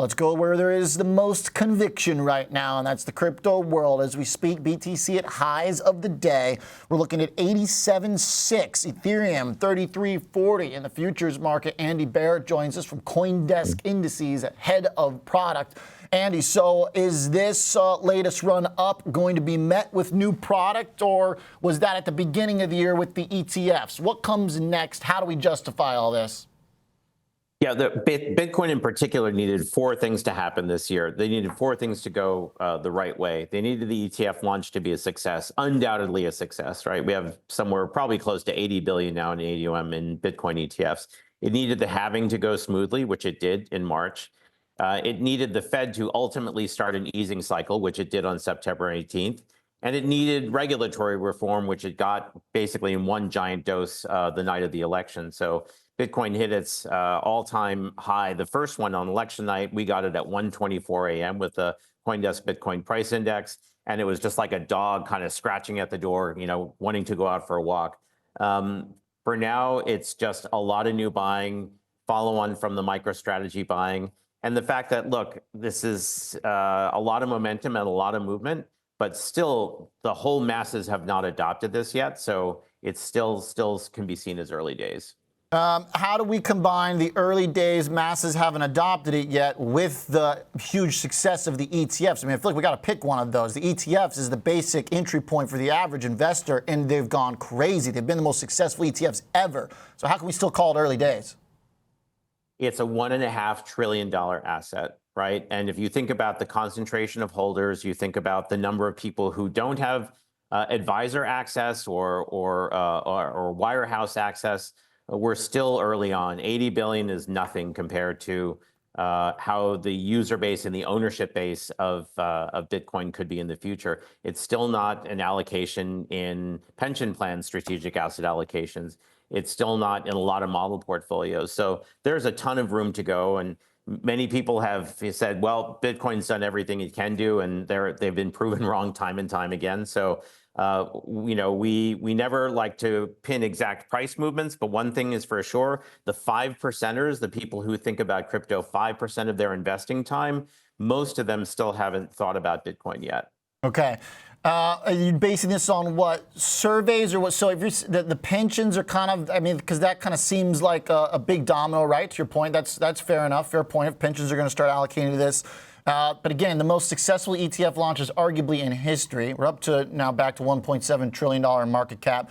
Let's go where there is the most conviction right now, and that's the crypto world. As we speak, BTC at highs of the day. We're looking at 87.6, Ethereum 33.40 in the futures market. Andy Baehr joins us from CoinDesk Indices, head of product. Andy, so is this latest run up going to be met with new product, or was that at the beginning of the year with the ETFs? What comes next? How do we justify all this? Yeah, the Bitcoin in particular needed four things to happen this year. They needed four things to go the right way. They needed the ETF launch to be a success, undoubtedly a success, right? We have somewhere probably close to 80 billion now in AUM in Bitcoin ETFs. It needed the halving to go smoothly, which it did in March. It needed the Fed to ultimately start an easing cycle, which it did on September 18th. And it needed regulatory reform, which it got basically in one giant dose the night of the election. So Bitcoin hit its all-time high. The first one on election night, we got it at 1:24 a.m. with the CoinDesk Bitcoin Price Index, and it was just like a dog kind of scratching at the door, you know, wanting to go out for a walk. For now, it's just a lot of new buying, follow on from the MicroStrategy buying, and the fact that, look, this is a lot of momentum and a lot of movement, but still the whole masses have not adopted this yet, so it's still can be seen as early days. How do we combine the early days, masses haven't adopted it yet, with the huge success of the ETFs? I mean, I feel like we got to pick one of those. The ETFs is the basic entry point for the average investor, and they've gone crazy. They've been the most successful ETFs ever. So how can we still call it early days? It's a $1.5 trillion asset, right? And if you think about the concentration of holders, you think about the number of people who don't have advisor access or wirehouse access. We're still early on. 80 billion is nothing compared to how the user base and the ownership base of Bitcoin could be in the future. It's still not an allocation in pension plan strategic asset allocations. It's still not in a lot of model portfolios. So there's a ton of room to go. And many people have said, well, Bitcoin's done everything it can do, and they've been proven wrong time and time again. So you know, we never like to pin exact price movements, but one thing is for sure, the 5%ers, the people who think about crypto 5% of their investing time, most of them still haven't thought about Bitcoin yet. Okay. Are you basing this on what, surveys or what? So if you're, the pensions are kind of, I mean, because that kind of seems like a big domino, right? To your point, that's fair enough, fair point. If pensions are going to start allocating to this. But again, the most successful ETF launches arguably in history. We're up to now back to $1.7 trillion market cap.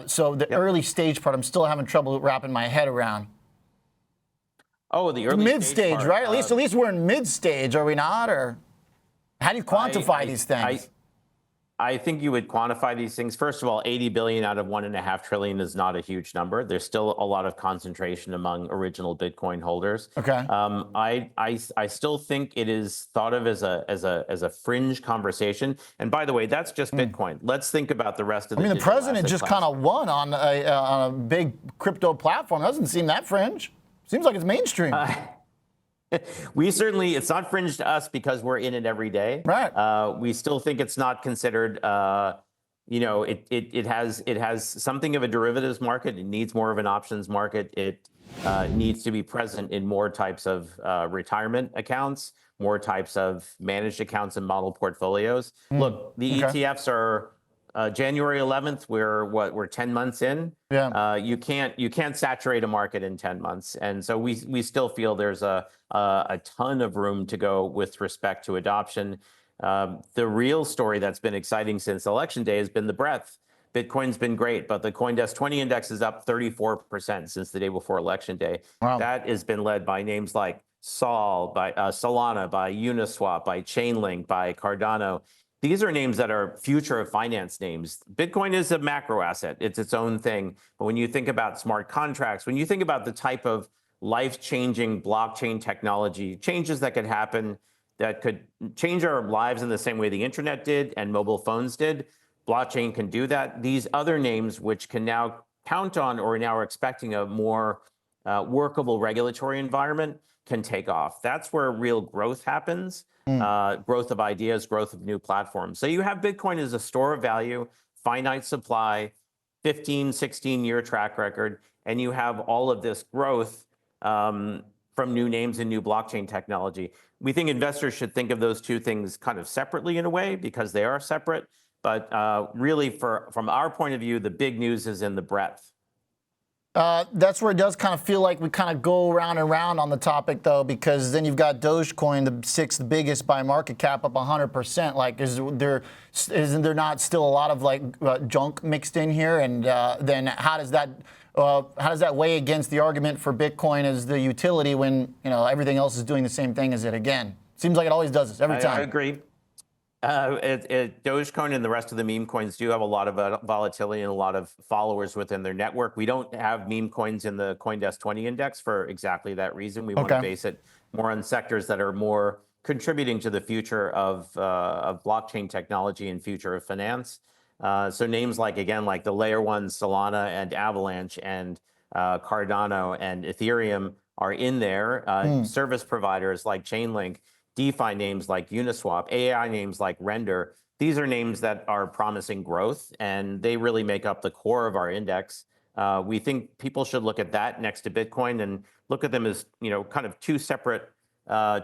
So the early stage part, I'm still having trouble wrapping my head around. Oh, the early mid-stage, part, right? At least we're in mid-stage, are we not? Or how do you quantify these things? I think you would quantify these things. First of all, 80 billion out of 1.5 trillion is not a huge number. There's still a lot of concentration among original Bitcoin holders. Okay. I still think it is thought of as a fringe conversation. And by the way, that's just Bitcoin. Let's think about the rest of the. I mean, the president just kind of won on a big crypto platform. It doesn't seem that fringe. Seems like it's mainstream. We certainly, it's not fringe to us because we're in it every day. Right. We still think it's not considered, you know, it has something of a derivatives market. It needs more of an options market. It needs to be present in more types of retirement accounts, more types of managed accounts and model portfolios. Look, the ETFs are January 11th. We're 10 months in. Yeah. You can't saturate a market in 10 months, and so we still feel there's a ton of room to go with respect to adoption. The real story that's been exciting since election day has been the breadth. Bitcoin's been great, but the CoinDesk 20 index is up 34% since the day before election day. Wow. That has been led by names like Sol, by Solana, by Uniswap, by Chainlink, by Cardano. These are names that are future of finance names. Bitcoin is a macro asset. It's its own thing. But when you think about smart contracts, when you think about the type of life-changing blockchain technology, changes that could happen, that could change our lives in the same way the internet did and mobile phones did, blockchain can do that. These other names, which can now count on or now are expecting a more workable regulatory environment, can take off. That's where real growth happens. Growth of ideas, growth of new platforms. So you have Bitcoin as a store of value, finite supply, 15, 16-year track record, and you have all of this growth from new names and new blockchain technology. We think investors should think of those two things kind of separately in a way because they are separate. But really, from our point of view, the big news is in the breadth. That's where it does kind of feel like we kind of go around and around on the topic, though, because then you've got Dogecoin, the sixth biggest by market cap, up 100%. Like, isn't there not still a lot of like junk mixed in here? And then how does that weigh against the argument for Bitcoin as the utility when everything else is doing the same thing as it again? Seems like it always does this every time. I agree. Dogecoin and the rest of the meme coins do have a lot of volatility and a lot of followers within their network. We don't have meme coins in the CoinDesk 20 index for exactly that reason. We want to base it more on sectors that are more contributing to the future of blockchain technology and future of finance. So names like the layer one Solana and Avalanche and Cardano and Ethereum are in there. Service providers like Chainlink, DeFi names like Uniswap, AI names like Render. These are names that are promising growth, and they really make up the core of our index. We think people should look at that next to Bitcoin and look at them as kind of two separate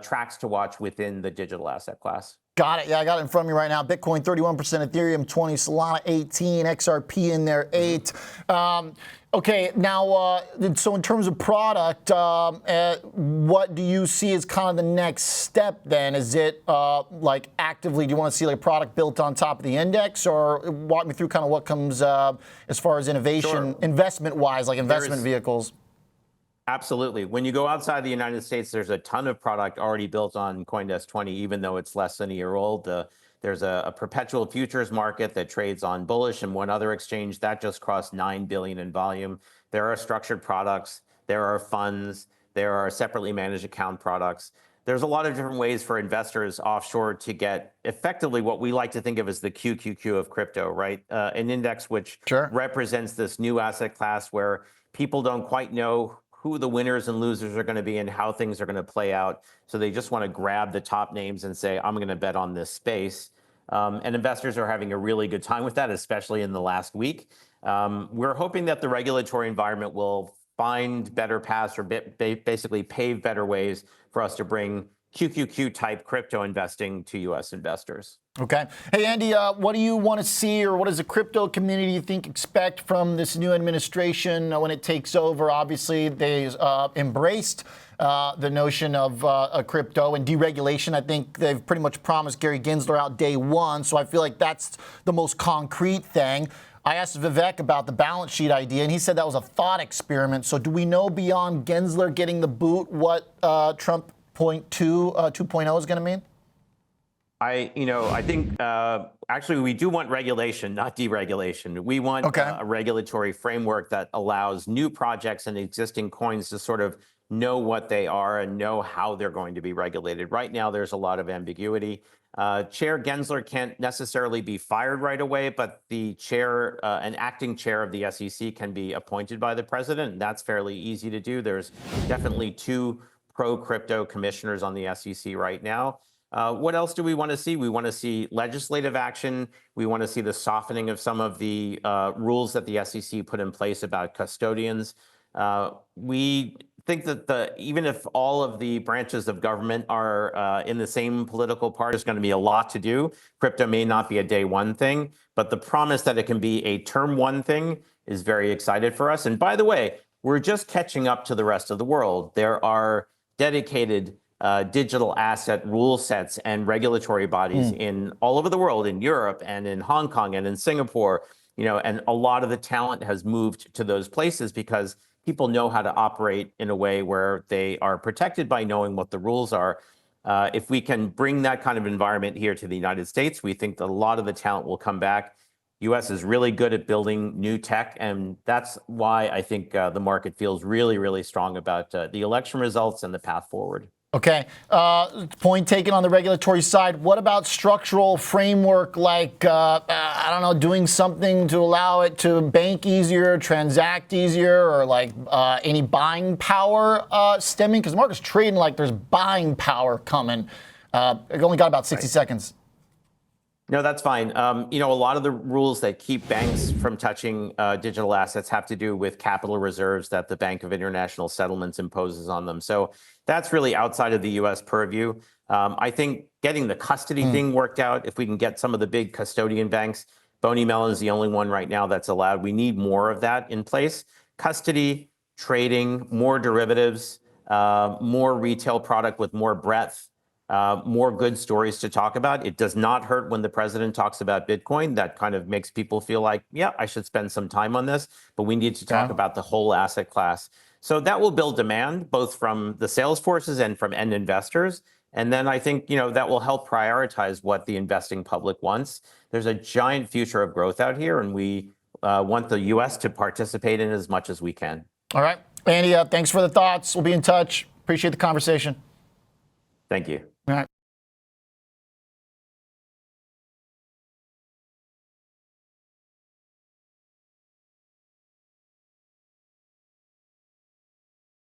tracks to watch within the digital asset class. Got it. Yeah, I got it in front of me right now. Bitcoin 31%, Ethereum 20, Solana 18, XRP in there 8. Okay, now, so in terms of product, what do you see as kind of the next step then? Is it like actively, do you want to see like a product built on top of the index, or walk me through kind of what comes as far as innovation, investment-wise, like investment vehicles? Absolutely. When you go outside the United States, there's a ton of product already built on CoinDesk 20, even though it's less than a year old. There's a perpetual futures market that trades on Bullish and one other exchange that just crossed 9 billion in volume. There are structured products, there are funds, there are separately managed account products. There's a lot of different ways for investors offshore to get effectively what we like to think of as the QQQ of crypto, right? An index which represents this new asset class where people don't quite know who the winners and losers are going to be and how things are going to play out. So they just want to grab the top names and say, I'm going to bet on this space. And investors are having a really good time with that, especially in the last week. We're hoping that the regulatory environment will find better paths or basically pave better ways for us to bring QQQ type crypto investing to U.S. investors. Okay. Hey, Andy, what do you want to see, or what does the crypto community you think expect from this new administration when it takes over? Obviously, they embraced the notion of crypto and deregulation. I think they've pretty much promised Gary Gensler out day one, so I feel like that's the most concrete thing. I asked Vivek about the balance sheet idea, and he said that was a thought experiment. So do we know beyond Gensler getting the boot what Trump 2.0 is going to mean? I think actually we do want regulation, not deregulation. We want a regulatory framework that allows new projects and existing coins to sort of know what they are and know how they're going to be regulated. Right now, there's a lot of ambiguity. Chair Gensler can't necessarily be fired right away, but the chair, an acting chair of the SEC can be appointed by the president, and that's fairly easy to do. There's definitely 2 pro-crypto commissioners on the SEC right now. What else do we want to see? We want to see legislative action. We want to see the softening of some of the rules that the SEC put in place about custodians. We think that even if all of the branches of government are in the same political party, there's going to be a lot to do. Crypto may not be a day one thing, but the promise that it can be a term one thing is very excited for us. And by the way, we're just catching up to the rest of the world. There are dedicated digital asset rule sets and regulatory bodies in all over the world, in Europe and in Hong Kong and in Singapore, and a lot of the talent has moved to those places because people know how to operate in a way where they are protected by knowing what the rules are. If we can bring that kind of environment here to the United States, we think that a lot of the talent will come back. U.S. is really good at building new tech, and that's why I think the market feels really, really strong about the election results and the path forward. Okay. Point taken on the regulatory side. What about structural framework like, I don't know, doing something to allow it to bank easier, transact easier, or like any buying power stemming? Because the market's trading like there's buying power coming. I've only got about 60 seconds. No, that's fine. A lot of the rules that keep banks from touching digital assets have to do with capital reserves that the Bank of International Settlements imposes on them. So that's really outside of the U.S. purview. I think getting the custody thing worked out, if we can get some of the big custodian banks, Boney Mellon is the only one right now that's allowed. We need more of that in place. Custody, trading, more derivatives, more retail product with more breadth. More good stories to talk about. It does not hurt when the president talks about Bitcoin. That kind of makes people feel like, yeah, I should spend some time on this, but we need to talk about the whole asset class. So that will build demand, both from the sales forces and from end investors. And then I think, that will help prioritize what the investing public wants. There's a giant future of growth out here, and we want the U.S. to participate in as much as we can. All right. Andy, thanks for the thoughts. We'll be in touch. Appreciate the conversation. Thank you. All right.